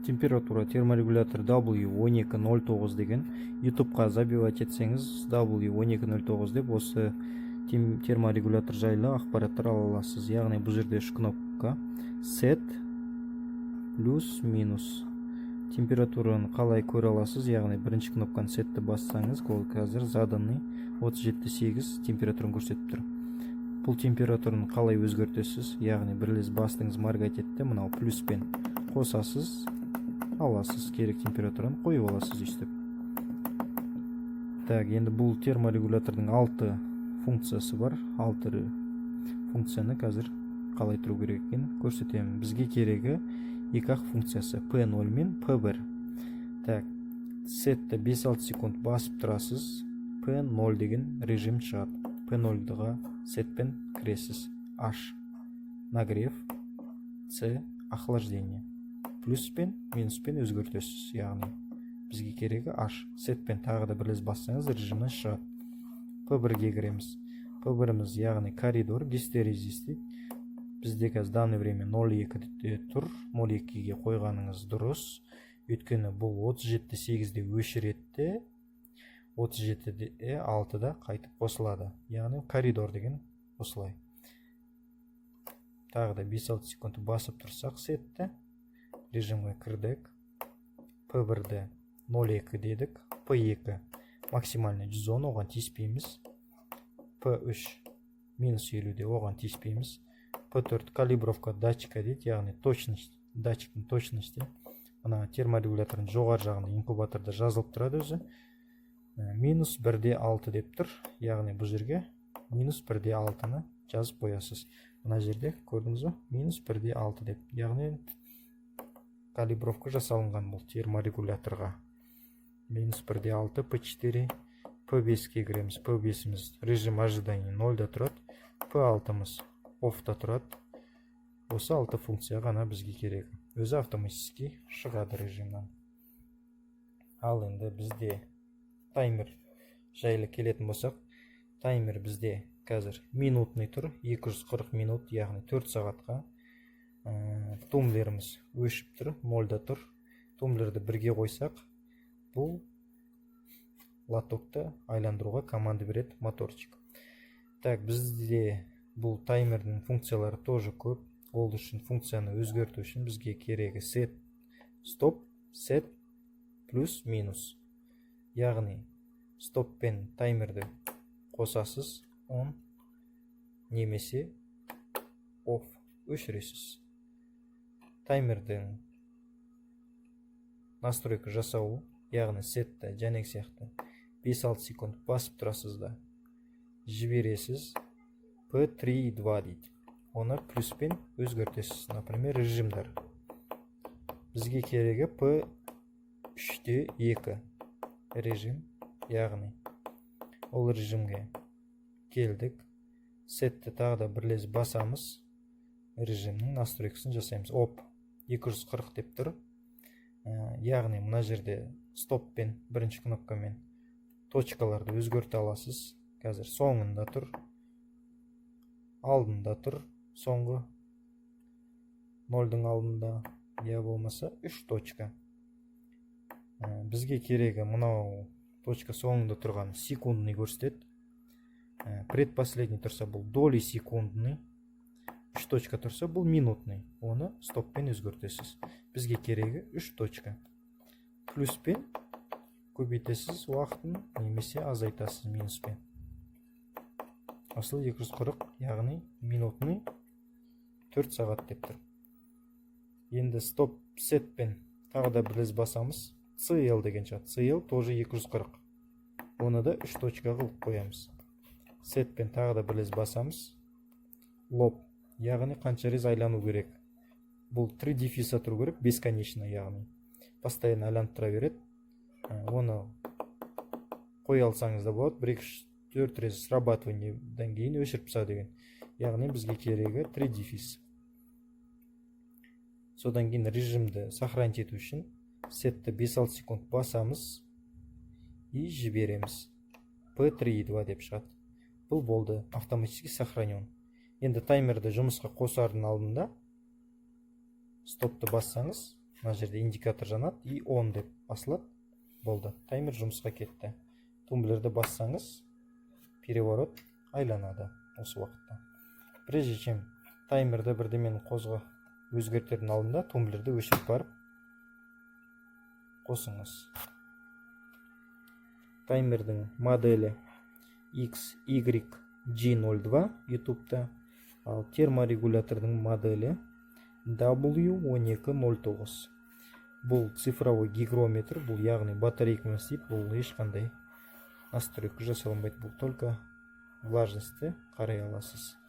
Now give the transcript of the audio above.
температура терморегулятор W1209 деген YouTube'қа забивать етсеңіз W1209 деп осы терморегулятор жайлы ақпараттар ала аласыз. Яғни бұл жерде үш кнопка set плюс минус. Температураны қалай көре аласыз? Яғни бірінші кнопканы setті бассаңыз, ол қазір заданный 37,8 температураны көрсетіп тұр. Бұл температураны қалай өзгертесіз? Яғни бірлес бастыңыз моргать етті, мынау плюспен қосасыз, аласыз, керек температураны қойып аласыз өйстіп. Так, енді бұл терморегулятордың 6 функциясы бар. 6 функцияны қазір қалай тұру керек екенін көрсетемін. Бізге керегі екі-ақ функциясы P0 мен P1. Так, сетті 5-6 секунд басып тұрасыз, P0 деген режим шығады. P0-ға сетпен кіресіз. H нагрев, C охлаждение. Плюспен, минуспен өзгертесіз. Яғни бізге керегі H. Сетпен тағы да бірлес бассаңыз режимнен шығады. P1-ге кіреміз. P1-іміз яғни коридор, гистерезис дейді. Бізде қазір данный время 0,2-де тұр. 0,2-ге қойғаныңыз дұрыс. Өйткені бұл 37,8-де өшіретті. 37-де 6-да қайтып қосылады. Яғни коридор деген осылай. Тағы да 5-6 секунд басып тұрсақ сетті. Режимге кірдік. P1-де 0,2 дедік. P2 максимальный 110, оған тиіспейміз. P3 минус 50-де оған тиіспейміз. P4 калибровка датчика дейді, яғни точность, датчиктің точности. Ана терморегулятордың жоғары жағында инкубаторда жазылып тұрады өзі. Минус 1-де 6 деп тұр. Яғни бұл жерге минус 1-де 6-ны жазып қоясыз. Мына жерде көрдіңіз бе? Минус 1-де 6 деп. Яғни калибровка жасалынған бұл терморегуляторға. Минус 1-де 6, P4, P5-ке кіреміз. P5-іміз режим ожидания 0-да тұрады. P6-іміз оффта тұрады. Осы 6 функция ғана бізге керек. Өзі автоматически шығады режимнан. Ал енді бізде таймер жайлы келетін болсақ, таймер бізде қазір минутный тұр, 240 минут, яғни 4 сағатқа. Тумблеріміз өшіп тұр, 0-да тұр. Тумблерді бірге қойсақ, бұл лотокты айландыруға команда береді моторчик. Так, бізде бұл таймердің функциялары тоже көп. Ол үшін функцияны өзгерту үшін бізге керегі set, stop, set, плюс, минус. Яғни стоп пен таймерді қосасыз, on, немесе off өшіресіз. Таймердің настройка жасау, яғни сетті жәнек сияқты 5-6 секунд басып тұрасыз да жібересіз. P3.2 дейді. Оны плюспен өзгертесіз. Например, режимдар. Бізге керегі P3.2 режим, яғни ол режимге келдік. Сетті тағы да бірлес басамыз. Режимнің настройкасын жасаймыз. Оп, 240 деп тұр. Яғни мына жерде стоппен, бірінші кнопкамен точкаларды өзгерте аласыз. Қазір соңында тұр. Алдында тұр, соңғы 0-дің алдында, я болмаса 3 точка. Бізге керегі мынау точка соңында тұрған секундный көрсетеді. Предпоследний тұрса бұл доли секундный, 3 точка тұрса бұл минутный. Оны стоппен өзгертесіз. Бізге керегі 3 точка. Плюспен көбейтесіз уақытын, немесе азайтасыз минуспен. Асыл 240, яғни минутный 4 сағат деп тұр. Енді стоп сетпен тағы да бірлес басамыз. CL деген шығады. CL тоже 240. Оны да 3 точка қылып қоямыз. Сетпен тағы да бірлес басамыз. Лоп, яғни қанша рез айлану керек. Бұл 3 дефиса тұру керек, бесконечно, яғни постоянно айланып тұра береді. Оны қой алсаңыз да болады, 1-2-4 рез срабатываниеден кейін өшіріп тастау деген. Яғни бізге керегі 3 дефис. Содан кейін режимді сохранить ету үшін сетті 5-6 секунд басамыз и жібереміз. P3.2 деп шығады. Бұл болды автоматически сохранен. Енді таймерді жұмысқа қосардың алдында стопты бассаңыз, мына жерде индикатор жанады и on деп басылады. Болды, таймер жұмысқа кетті. Тумблерді бассаңыз переворот айланады осы уақытта. Прежде чем таймерді бірдемені қозға өзгертердің алдында тумблерді өшіріп барып қосыңыз. Таймердің моделі XYG02 YouTube'да, ал терморегулятордың моделі W1209. Бұл цифровой гигрометр, бұл яғни батарейкамен істейді, бұл ешқандай настройка жасалынбайды, бұл только влажностьті қарай аласыз.